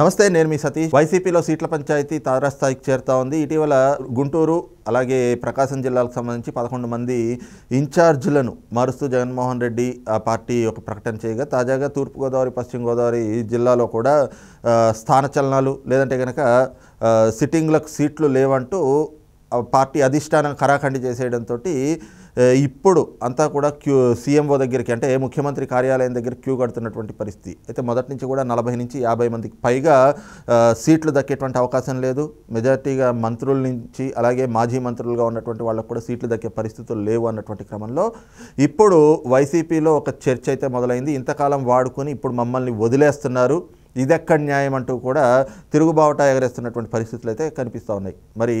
నమస్తే, నేను మీ సతీష్. వైసీపీలో సీట్ల పంచాయతీ తారాస్థాయికి చేరుతా ఉంది. ఇటీవల గుంటూరు అలాగే ప్రకాశం జిల్లాలకు సంబంధించి 11 మంది ఇన్ఛార్జీలను మారుస్తూ జగన్మోహన్ రెడ్డి ఆ పార్టీ ఒక ప్రకటన చేయగా, తాజాగా తూర్పుగోదావరి, పశ్చిమ గోదావరి జిల్లాలో కూడా స్థానచలనాలు లేదంటే కనుక సిట్టింగ్లకు సీట్లు లేవంటూ పార్టీ అధిష్టానం ఖరాఖండి చేసేయడంతో ఇప్పుడు అంతా కూడా సీఎంఓ దగ్గరికి, అంటే ముఖ్యమంత్రి కార్యాలయం దగ్గర క్యూ కడుతున్నటువంటి పరిస్థితి. అయితే మొదటి నుంచి కూడా 40 నుంచి 50 మందికి పైగా సీట్లు దక్కేటువంటి అవకాశం లేదు. మెజార్టీగా మంత్రుల నుంచి అలాగే మాజీ మంత్రులుగా ఉన్నటువంటి వాళ్ళకు కూడా సీట్లు దక్కే పరిస్థితులు లేవు అన్నటువంటి క్రమంలో ఇప్పుడు వైసీపీలో ఒక చర్చ అయితే మొదలైంది. ఇంతకాలం వాడుకొని ఇప్పుడు మమ్మల్ని వదిలేస్తున్నారు, ఇదెక్కడ న్యాయం అంటూ కూడా తిరుగుబావుట ఎగరేస్తున్నటువంటి పరిస్థితులు అయితే కనిపిస్తూ ఉన్నాయి. మరి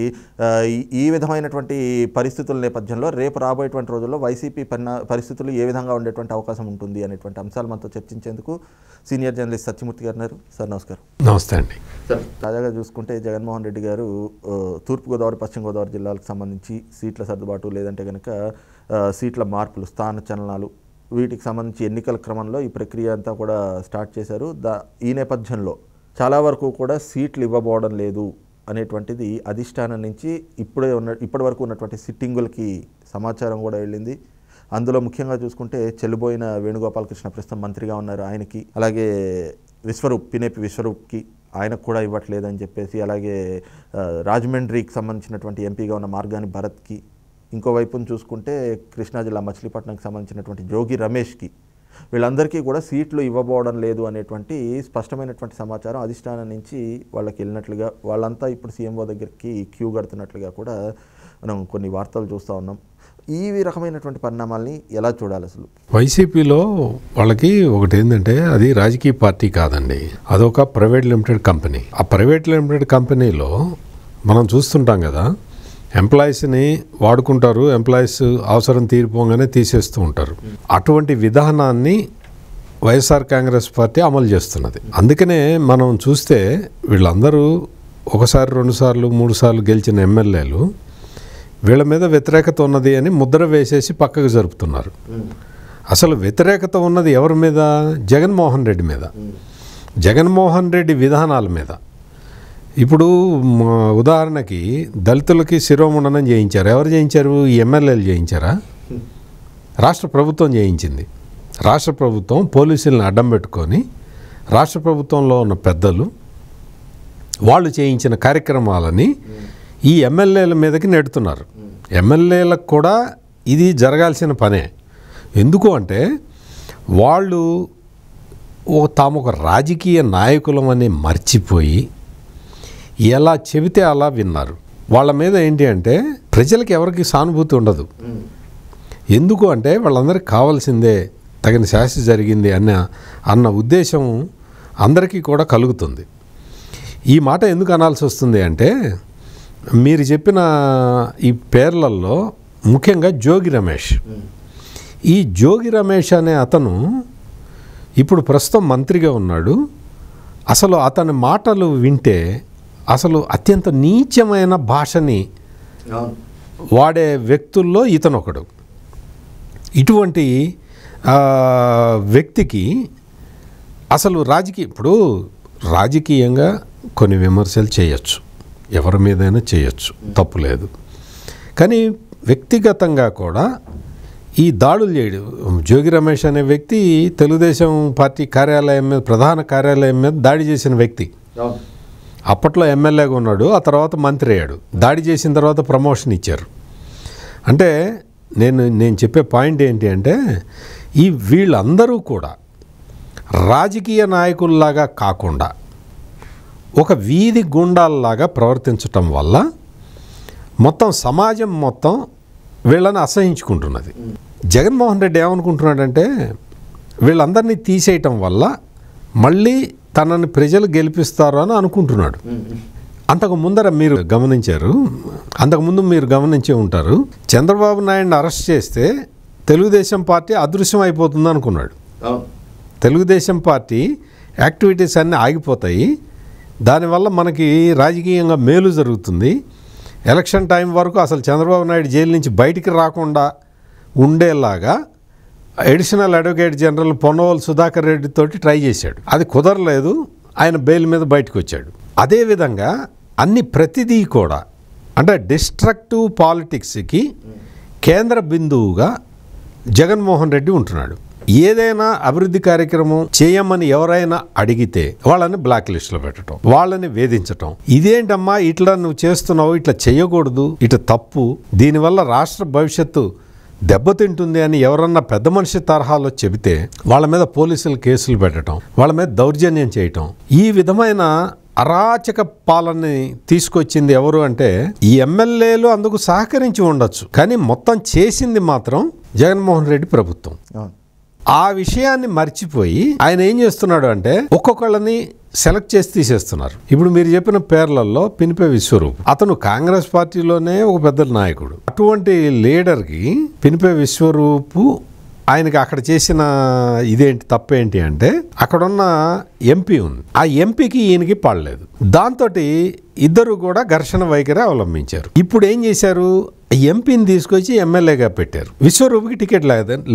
ఈ విధమైనటువంటి పరిస్థితుల నేపథ్యంలో రేపు రాబోయేటువంటి రోజుల్లో వైసీపీ పరిస్థితులు ఏ విధంగా ఉండేటువంటి అవకాశం ఉంటుంది అనేటువంటి అంశాలు మనతో చర్చించేందుకు సీనియర్ జర్నలిస్ట్ సత్యమూర్తి గారు ఉన్నారు. సార్ నమస్కారం. నమస్తే అండి. సార్, తాజాగా చూసుకుంటే జగన్మోహన్ రెడ్డి గారు తూర్పుగోదావరి, పశ్చిమ గోదావరి జిల్లాలకు సంబంధించి సీట్ల సర్దుబాటు లేదంటే కనుక సీట్ల మార్పులు, స్థాన చలనాలు, వీటికి సంబంధించి ఎన్నికల క్రమంలో ఈ ప్రక్రియ అంతా కూడా స్టార్ట్ చేశారు. ఈ నేపథ్యంలో చాలా వరకు కూడా సీట్లు ఇవ్వబోవడం లేదు అనేటువంటిది అధిష్టానం నుంచి ఇప్పటి వరకు ఉన్నటువంటి సిట్టింగులకి సమాచారం కూడా వెళ్ళింది. అందులో ముఖ్యంగా చూసుకుంటే చెల్లిపోయిన వేణుగోపాలకృష్ణ ప్రస్తుతం మంత్రిగా ఉన్నారు, ఆయనకి, అలాగే పినేపి విశ్వరూప్కి ఆయనకు కూడా ఇవ్వట్లేదని చెప్పేసి, అలాగే రాజమండ్రికి సంబంధించినటువంటి ఎంపీగా ఉన్న మార్గాని భరత్కి, ఇంకోవైపును చూసుకుంటే కృష్ణా జిల్లా మచిలీపట్నంకి సంబంధించినటువంటి జోగి రమేష్కి, వీళ్ళందరికీ కూడా సీట్లు ఇవ్వబోవడం లేదు అనేటువంటి స్పష్టమైనటువంటి సమాచారం అధిష్టానం నుంచి వాళ్ళకి వెళ్ళినట్లుగా, వాళ్ళంతా ఇప్పుడు సీఎంఓ దగ్గరికి క్యూ కడుతున్నట్లుగా కూడా మనం కొన్ని వార్తలు చూస్తూ ఉన్నాం. ఈ రకమైనటువంటి పరిణామాల్ని ఎలా చూడాలి అసలు? వైసీపీలో వాళ్ళకి ఒకటి ఏంటంటే, అది రాజకీయ పార్టీ కాదండి, అదొక ప్రైవేట్ లిమిటెడ్ కంపెనీ. ఆ ప్రైవేట్ లిమిటెడ్ కంపెనీలో మనం చూస్తుంటాం కదా, ఎంప్లాయీస్ని వాడుకుంటారు, ఎంప్లాయీస్ అవసరం తీరిపోగానే తీసేస్తూ ఉంటారు. అటువంటి విధానాన్ని వైఎస్ఆర్ కాంగ్రెస్ పార్టీ అమలు చేస్తున్నది. అందుకనే మనం చూస్తే వీళ్ళందరూ ఒకసారి, 2 సార్లు, 3 సార్లు గెలిచిన ఎమ్మెల్యేలు వీళ్ళ మీద వ్యతిరేకత ఉన్నది అని ముద్ర వేసేసి పక్కకు జరుపుతున్నారు. అసలు వ్యతిరేకత ఉన్నది ఎవరి మీద? జగన్మోహన్ రెడ్డి మీద, జగన్మోహన్ రెడ్డి విధానాల మీద. ఇప్పుడు ఉదాహరణకి దళితులకి శిరోముండనం చేయించారు. ఎవరు చేయించారు? ఈ ఎమ్మెల్యేలు చేయించారా? రాష్ట్ర ప్రభుత్వం చేయించింది. రాష్ట్ర ప్రభుత్వం పోలీసులను అడ్డం పెట్టుకొని రాష్ట్ర ప్రభుత్వంలో ఉన్న పెద్దలు వాళ్ళు చేయించిన కార్యక్రమాలని ఈ ఎమ్మెల్యేల మీదకి నెడుతున్నారు. ఎమ్మెల్యేలకు కూడా ఇది జరగాల్సిన పనే. ఎందుకు అంటే వాళ్ళు తాము ఒక రాజకీయ నాయకులమని మర్చిపోయి ఎలా చెబితే అలా విన్నారు. వాళ్ళ మీద ఏంటి అంటే ప్రజలకి ఎవరికి సానుభూతి ఉండదు. ఎందుకు అంటే వాళ్ళందరికీ కావాల్సిందే తగిన శాస్తి జరిగింది అన్న ఉద్దేశం అందరికీ కూడా కలుగుతుంది. ఈ మాట ఎందుకు అనాల్సి వస్తుంది అంటే, మీరు చెప్పిన ఈ పేర్లలో ముఖ్యంగా జోగి రమేష్. ఈ జోగి రమేష్ అనే అతను ఇప్పుడు ప్రస్తుతం మంత్రిగా ఉన్నాడు. అసలు అతని మాటలు వింటే అసలు అత్యంత నీచమైన భాషని వాడే వ్యక్తుల్లో ఇతను ఒకడు. ఇటువంటి వ్యక్తికి అసలు ఇప్పుడు రాజకీయంగా కొన్ని విమర్శలు చేయొచ్చు, ఎవరి మీదైనా చేయొచ్చు, తప్పు లేదు. కానీ వ్యక్తిగతంగా కూడా ఈ దాడులు చేయడం, జోగి రమేష్ అనే వ్యక్తి తెలుగుదేశం పార్టీ కార్యాలయం మీద, ప్రధాన కార్యాలయం మీద దాడి చేసిన వ్యక్తి. అప్పట్లో ఎమ్మెల్యేగా ఉన్నాడు, ఆ తర్వాత మంత్రి అయ్యాడు. దాడి చేసిన తర్వాత ప్రమోషన్ ఇచ్చారు. అంటే నేను చెప్పే పాయింట్ ఏంటి అంటే, వీళ్ళందరూ కూడా రాజకీయ నాయకుల్లాగా కాకుండా ఒక వీధి గుండాల్లాగా ప్రవర్తించటం వల్ల మొత్తం సమాజం మొత్తం వీళ్ళని అసహించుకుంటున్నది. జగన్మోహన్ రెడ్డి ఏమనుకుంటున్నాడంటే, వీళ్ళందరినీ తీసేయటం వల్ల మళ్ళీ తనని ప్రజలు గెలిపిస్తారు అని అనుకుంటున్నాడు. అంతకుముందర మీరు గమనించే ఉంటారు, చంద్రబాబు నాయుడిని అరెస్ట్ చేస్తే తెలుగుదేశం పార్టీ అదృశ్యం అయిపోతుంది అనుకున్నాడు. తెలుగుదేశం పార్టీ యాక్టివిటీస్ అన్నీ ఆగిపోతాయి, దానివల్ల మనకి రాజకీయంగా మేలు జరుగుతుంది, ఎలక్షన్ టైం వరకు అసలు చంద్రబాబు నాయుడు జైలు నుంచి బయటికి రాకుండా ఉండేలాగా additional advocate general Ponnavolu Sudhakar Reddy తోటి ట్రై చేశాడు. అది కుదరలేదు. ఆయన బెయిల్ మీద బయటకు వచ్చాడు. అదేవిధంగా ప్రతిదీ కూడా అంటే డిస్ట్రక్టివ్ పాలిటిక్స్కి కేంద్ర బిందువుగా జగన్మోహన్ రెడ్డి ఉంటున్నాడు. ఏదైనా అభివృద్ధి కార్యక్రమం చేయమని ఎవరైనా అడిగితే వాళ్ళని బ్లాక్ లిస్ట్లో పెట్టడం, వాళ్ళని వేధించటం. ఇదేంటమ్మా ఇట్లా నువ్వు చేస్తున్నావు, ఇట్లా చేయకూడదు, ఇట్లా తప్పు, దీనివల్ల రాష్ట్ర భవిష్యత్తు దెబ్బతింటుంది అని ఎవరన్నా పెద్ద మనిషి తరహాలో చెబితే వాళ్ళ మీద పోలీసులు కేసులు పెట్టడం, వాళ్ళ మీద దౌర్జన్యం చేయటం, ఈ విధమైన అరాచక పాలనని తీసుకొచ్చింది ఎవరు అంటే ఈ ఎమ్మెల్యేలు అందుకు సహకరించి ఉండొచ్చు, కానీ మొత్తం చేసింది మాత్రం జగన్మోహన్ రెడ్డి ప్రభుత్వం. ఆ విషయాన్ని మర్చిపోయి ఆయన ఏం చేస్తున్నాడు అంటే ఒక్కొక్కళ్ళని సెలెక్ట్ చేసి తీసేస్తున్నారు. ఇప్పుడు మీరు చెప్పిన పేర్లలో పినిపే విశ్వరూప్, అతను కాంగ్రెస్ పార్టీలోనే ఒక పెద్ద నాయకుడు. అటువంటి లీడర్కి పినిపే విశ్వరూపు ఆయనకి అక్కడ చేసిన ఇదేంటి తప్పేంటి అంటే అక్కడున్న ఎంపీ ఉంది, ఆ ఎంపీకి ఈయనకి పడలేదు. దాంతో ఇద్దరు కూడా ఘర్షణ వైఖరి అవలంబించారు. ఇప్పుడు ఏం చేశారు, ఎంపీని తీసుకొచ్చి ఎమ్మెల్యేగా పెట్టారు. విశ్వరూప్కి టికెట్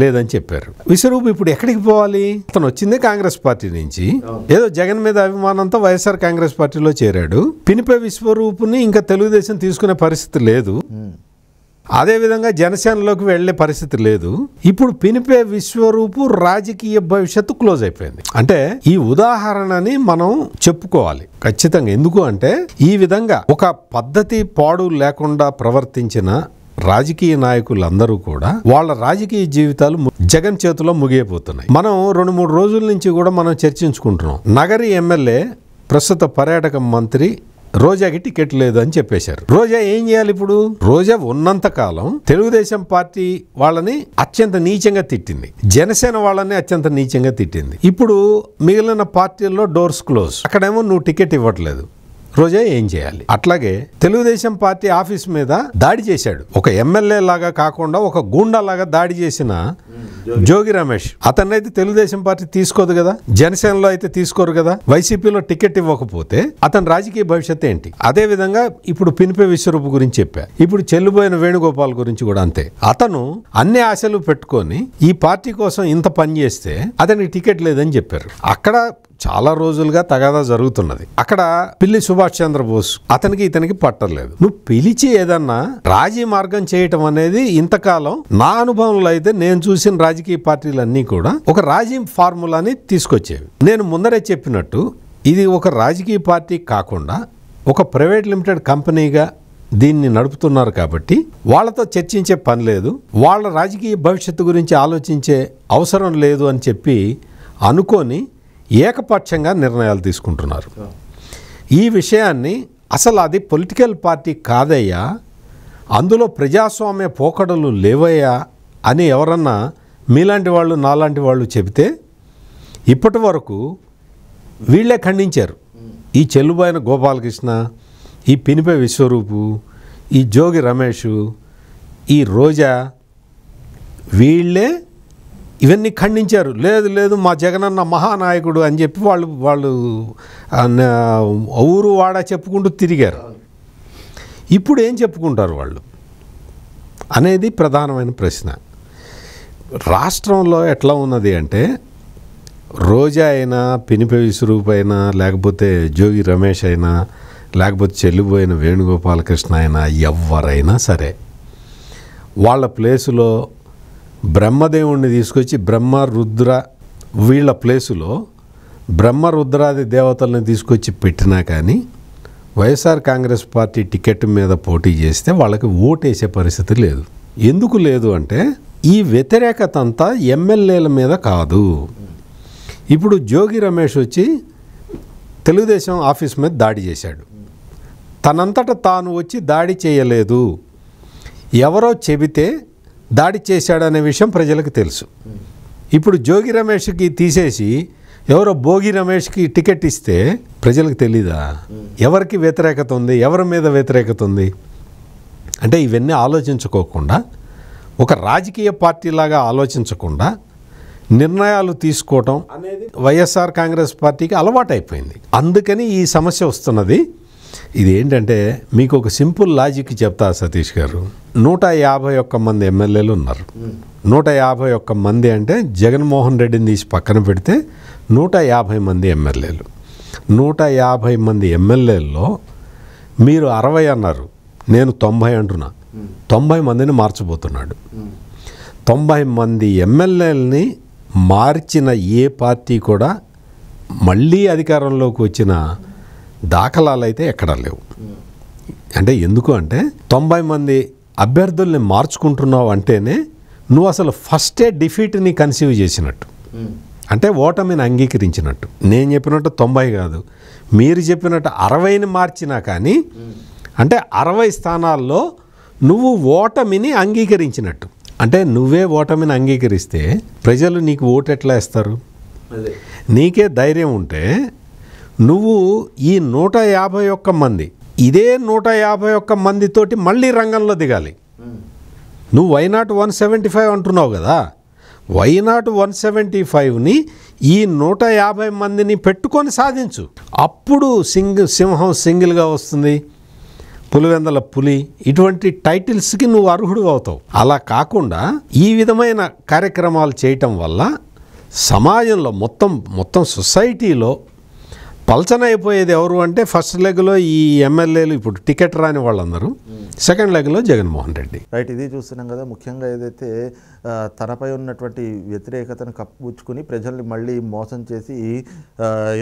లేదని చెప్పారు. విశ్వరూప్ ఇప్పుడు ఎక్కడికి పోవాలి? అతను వచ్చిందే కాంగ్రెస్ పార్టీ నుంచి, ఏదో జగన్ మీద అభిమానంతో వైఎస్ఆర్ కాంగ్రెస్ పార్టీలో చేరాడు. పినిపే విశ్వరూప్ని ఇంకా తెలుగుదేశం తీసుకునే పరిస్థితి లేదు, అదేవిధంగా జనసేనలోకి వెళ్లే పరిస్థితి లేదు. ఇప్పుడు పినిపే విశ్వరూపు రాజకీయ భవిష్యత్తు క్లోజ్ అయిపోయింది. అంటే ఈ ఉదాహరణని మనం చెప్పుకోవాలి ఖచ్చితంగా. ఎందుకు అంటే ఈ విధంగా ఒక పద్ధతి పాడు లేకుండా ప్రవర్తించిన రాజకీయ నాయకులందరూ కూడా వాళ్ళ రాజకీయ జీవితాలు జగన్ చేతిలో ముగియబోతున్నాయి. మనం 2-3 రోజుల నుంచి కూడా మనం చర్చించుకుంటున్నాం. నగరి ఎమ్మెల్యే ప్రస్తుత పర్యాటక మంత్రి రోజాకి టికెట్ లేదు అని చెప్పేశారు. రోజా ఏం చేయాలి ఇప్పుడు? రోజా ఉన్నంత కాలం తెలుగుదేశం పార్టీ వాళ్ళని అత్యంత నీచంగా తిట్టింది, జనసేన వాళ్ళని అత్యంత నీచంగా తిట్టింది. ఇప్పుడు మిగిలిన పార్టీల్లో డోర్స్ క్లోజ్, అక్కడేమో నువ్వు టికెట్ ఇవ్వట్లేదు. రోజా ఏం చేయాలి? అట్లాగే తెలుగుదేశం పార్టీ ఆఫీస్ మీద దాడి చేశాడు. ఒక ఎమ్మెల్యే లాగా కాకుండా ఒక గూండా లాగా దాడి చేసిన జోగి రమేష్, అతన్నైతే తెలుగుదేశం పార్టీ తీసుకోదు కదా, జనసేనలో అయితే తీసుకోరు కదా. వైసీపీలో టికెట్ ఇవ్వకపోతే అతని రాజకీయ భవిష్యత్తు ఏంటి? అదే విధంగా ఇప్పుడు పినిపే విశ్వరూపు గురించి చెప్పా, ఇప్పుడు చెల్లుబోయిన వేణుగోపాల్ గురించి కూడా అంతే. అతను అన్ని ఆశలు పెట్టుకొని ఈ పార్టీ కోసం ఇంత పని చేస్తే అతనికి టికెట్ లేదని చెప్పారు. అక్కడ చాలా రోజులుగా తగాదా జరుగుతున్నది. అక్కడ పిల్లి సుభాష్ చంద్రబోస్ అతనికి ఇతనికి పట్టలేదు. నువ్వు పిలిచి ఏదన్నా రాజీ మార్గం చేయటం అనేది ఇంతకాలం నా అనుభవంలో అయితే నేను చూసిన రాజకీయ పార్టీలన్నీ కూడా ఒక రాజీ ఫార్ములాని తీసుకొచ్చేవి. నేను ముందరే చెప్పినట్టు ఇది ఒక రాజకీయ పార్టీ కాకుండా ఒక ప్రైవేట్ లిమిటెడ్ కంపెనీగా దీన్ని నడుపుతున్నారు కాబట్టి వాళ్ళతో చర్చించే పని లేదు, వాళ్ళ రాజకీయ భవిష్యత్తు గురించి ఆలోచించే అవసరం లేదు అని చెప్పి అనుకొని ఏకపక్షంగా నిర్ణయాలు తీసుకుంటున్నారు. ఈ విషయాన్ని అసలు అది పొలిటికల్ పార్టీ కాదయ్యా, అందులో ప్రజాస్వామ్య పోకడలు లేవయ్యా అని ఎవరన్నా మీలాంటి వాళ్ళు నాలాంటి వాళ్ళు చెబితే ఇప్పటి వరకు వీళ్ళే ఖండించారు. ఈ చెల్లుబోయిన గోపాలకృష్ణ, ఈ పినిపే విశ్వరూపు, ఈ జోగి రమేష్, ఈ రోజా, వీళ్ళే ఇవన్నీ ఖండించారు. లేదు లేదు మా జగనన్న మహానాయకుడు అని చెప్పి వాళ్ళు ఊరు వాడ చెప్పుకుంటూ తిరిగారు. ఇప్పుడు ఏం చెప్పుకుంటారు వాళ్ళు అనేది ప్రధానమైన ప్రశ్న. రాష్ట్రంలో ఎట్లా ఉన్నది అంటే రోజా అయినా, పినిపే విశ్వరూప్ అయినా, లేకపోతే జోగి రమేష్ అయినా, లేకపోతే చెల్లిపోయిన వేణుగోపాలకృష్ణ అయినా, ఎవరైనా సరే వాళ్ళ ప్లేసులో బ్రహ్మదేవుణ్ణి తీసుకొచ్చి బ్రహ్మ రుద్ర వీళ్ళ ప్లేసులో బ్రహ్మ రుద్రాది దేవతల్ని తీసుకొచ్చి పెట్టినా కానీ వైఎస్ఆర్ కాంగ్రెస్ పార్టీ టికెట్ మీద పోటీ చేస్తే వాళ్ళకి ఓటేసే పరిస్థితి లేదు. ఎందుకు లేదు అంటే ఈ వ్యతిరేకత అంతా ఎమ్మెల్యేల మీద కాదు. ఇప్పుడు జోగి రమేష్ వచ్చి తెలుగుదేశం ఆఫీస్ మీద దాడి చేశాడు. తనంతట తాను వచ్చి దాడి చేయలేదు, ఎవరో చెబితే దాడి చేశాడనే విషయం ప్రజలకు తెలుసు. ఇప్పుడు జోగి రమేష్కి తీసేసి ఎవరో భోగి రమేష్కి టికెట్ ఇస్తే ప్రజలకు తెలీదా ఎవరికి వ్యతిరేకత ఉంది, ఎవరి మీద వ్యతిరేకత ఉంది? అంటే ఇవన్నీ ఆలోచించుకోకుండా, ఒక రాజకీయ పార్టీలాగా ఆలోచించకుండా నిర్ణయాలు తీసుకోవటం అనేది వైఎస్ఆర్ కాంగ్రెస్ పార్టీకి అలవాటైపోయింది. అందుకని ఈ సమస్య వస్తున్నది. ఇది ఏంటంటే మీకు ఒక సింపుల్ లాజిక్ చెప్తా సతీష్ గారు. 151 మంది ఎమ్మెల్యేలు ఉన్నారు. 151 మంది అంటే జగన్మోహన్ రెడ్డిని తీసి పక్కన పెడితే 150 మంది ఎమ్మెల్యేలు. 150 మంది ఎమ్మెల్యేల్లో మీరు 60 అన్నారు, నేను 90 అంటున్నా. 90 మందిని మార్చబోతున్నాడు. 90 మంది ఎమ్మెల్యేలని మార్చిన ఏ పార్టీ కూడా మళ్ళీ అధికారంలోకి వచ్చిన దాఖలాలు అయితే ఎక్కడా లేవు. అంటే ఎందుకు అంటే 90 మంది అభ్యర్థుల్ని మార్చుకుంటున్నావు అంటేనే నువ్వు అసలు ఫస్టే డిఫీట్ని కన్సీవ్ చేసినట్టు, అంటే ఓటమిని అంగీకరించినట్టు. నేను చెప్పినట్టు 90 కాదు, మీరు చెప్పినట్టు 60ని మార్చినా కానీ అంటే 60 స్థానాల్లో నువ్వు ఓటమిని అంగీకరించినట్టు. అంటే నువ్వే ఓటమిని అంగీకరిస్తే ప్రజలు నీకు ఓటు ఎట్లా వేస్తారు? నీకే ధైర్యం ఉంటే నువ్వు ఈ 151 మంది ఇదే 151 మందితోటి మళ్ళీ రంగంలో దిగాలి. నువ్వు వైనాట్ 175 అంటున్నావు కదా, వైనాట్ 175ని ఈ 150 మందిని పెట్టుకొని సాధించు. అప్పుడు సింహం సింగిల్గా వస్తుంది, పులివెందల పులి, ఇటువంటి టైటిల్స్కి నువ్వు అర్హుడు అవుతావు. అలా కాకుండా ఈ విధమైన కార్యక్రమాలు చేయటం వల్ల సమాజంలో మొత్తం సొసైటీలో పల్చనైపోయేది ఎవరు అంటే ఫస్ట్ లెగ్లో ఈ ఎమ్మెల్యేలు, ఇప్పుడు టికెట్ రాని వాళ్ళందరూ, సెకండ్ లెగ్లో జగన్మోహన్ రెడ్డి. రైట్, ఇది చూస్తున్నాం కదా. ముఖ్యంగా ఏదైతే తనపై ఉన్నటువంటి వ్యతిరేకతను కప్పుపుచ్చుకుని ప్రజల్ని మళ్ళీ మోసం చేసి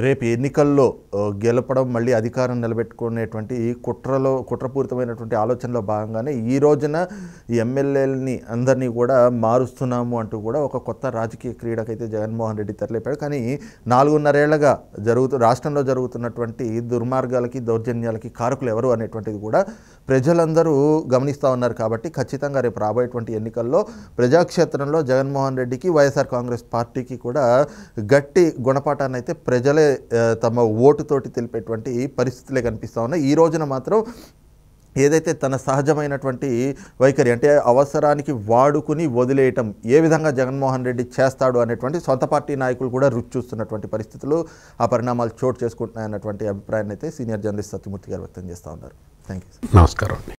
రేపు ఎన్నికల్లో గెలపడం, మళ్ళీ అధికారం నిలబెట్టుకునేటువంటి కుట్రపూరితమైనటువంటి ఆలోచనలో భాగంగానే ఈ రోజున ఈ ఎమ్మెల్యేలని అందరినీ కూడా మారుస్తున్నాము అంటూ కూడా ఒక కొత్త రాజకీయ క్రీడకైతే జగన్మోహన్ రెడ్డి తెరలేపాడు. కానీ 4.5 ఏళ్లుగా రాష్ట్రంలో జరుగుతున్నటువంటి దుర్మార్గాలకి, దౌర్జన్యాలకి కారకులు ఎవరు అనేటువంటిది కూడా ప్రజలందరూ గమనిస్తూ ఉన్నారు. కాబట్టి ఖచ్చితంగా రేపు రాబోయేటువంటి ఎన్నికల్లో ప్రజాక్షేత్రంలో జగన్మోహన్ రెడ్డికి, వైఎస్ఆర్ కాంగ్రెస్ పార్టీకి కూడా గట్టి గుణపాఠాన్ని అయితే ప్రజలే తమ ఓటుతోటి తెలిపేటువంటి పరిస్థితులే కనిపిస్తూ ఉన్నాయి. ఈ రోజున మాత్రం ఏదైతే తన సహజమైనటువంటి వైఖరి అంటే అవసరానికి వాడుకుని వదిలేయటం ఏ విధంగా జగన్మోహన్ రెడ్డి చేస్తాడు అనేటువంటి సొంత పార్టీ నాయకులు కూడా రుచి చూస్తున్నటువంటి పరిస్థితులు, ఆ పరిణామాలు చోటు చేసుకుంటున్నాయన్నటువంటి అభిప్రాయాన్ని అయితే సీనియర్ జర్నలిస్ట్ సత్యమూర్తి గారు వ్యక్తం చేస్తూ ఉన్నారు. Thank you. నమస్కారం.